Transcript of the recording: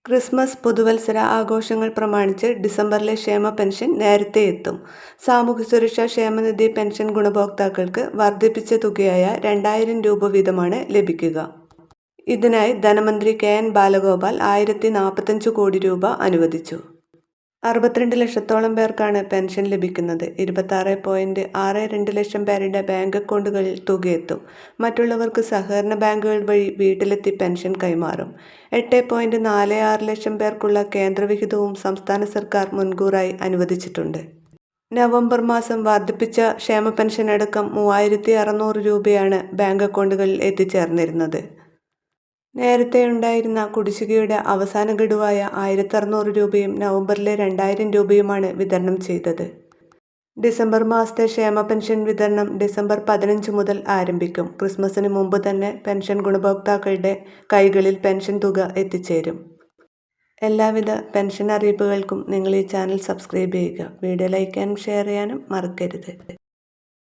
Christmas, പുതുവത്സര ആഘോഷങ്ങൾ പ്രമാണിച്ച് ഡിസംബറിലെ ക്ഷേമ പെൻഷൻ നേരത്തെ എത്തും. സാമൂഹ്യസുരക്ഷാ ക്ഷേമനിധി പെൻഷൻ ഗുണഭോക്താക്കൾക്ക് വർദ്ധിപ്പിച്ച തുകയായ 2000 രൂപ വീതമാണ് ലഭിക്കുക. ഇതിനായി ധനമന്ത്രി KN ബാലഗോപാൽ 1045 കോടി രൂപ അനുവദിച്ചു. 62 ലക്ഷത്തോളം പേർക്കാണ് പെൻഷൻ ലഭിക്കുന്നത്. 26.62 ലക്ഷം പേരുടെ ബാങ്ക് അക്കൗണ്ടുകളിൽ തുകയെത്തും. മറ്റുള്ളവർക്ക് സഹകരണ ബാങ്കുകൾ വഴി വീട്ടിലെത്തി പെൻഷൻ കൈമാറും. 8.46 ലക്ഷം പേർക്കുള്ള കേന്ദ്രവിഹിതവും സംസ്ഥാന സർക്കാർ മുൻകൂറായി അനുവദിച്ചിട്ടുണ്ട്. നവംബർ മാസം വർദ്ധിപ്പിച്ച ക്ഷേമ പെൻഷൻ അടക്കം 3600 രൂപയാണ് ബാങ്ക് അക്കൗണ്ടുകളിൽ എത്തിച്ചേർന്നിരുന്നത്. നേരത്തെയുണ്ടായിരുന്ന കുടിശ്ശികയുടെ അവസാന ഗഡുവായ 1600 രൂപയും നവംബറിലെ 2000 രൂപയുമാണ് വിതരണം ചെയ്തത്. ഡിസംബർ മാസത്തെ ക്ഷേമ പെൻഷൻ വിതരണം ഡിസംബർ 15 മുതൽ ആരംഭിക്കും. ക്രിസ്മസിന് മുമ്പ് തന്നെ പെൻഷൻ ഗുണഭോക്താക്കളുടെ കൈകളിൽ പെൻഷൻ തുക എത്തിച്ചേരും. എല്ലാവിധ പെൻഷൻ അറിയിപ്പുകൾക്കും നിങ്ങൾ ഈ ചാനൽ സബ്സ്ക്രൈബ് ചെയ്യുക. വീഡിയോ ലൈക്ക് ചെയ്യാനും ഷെയർ ചെയ്യാനും മറക്കരുത്.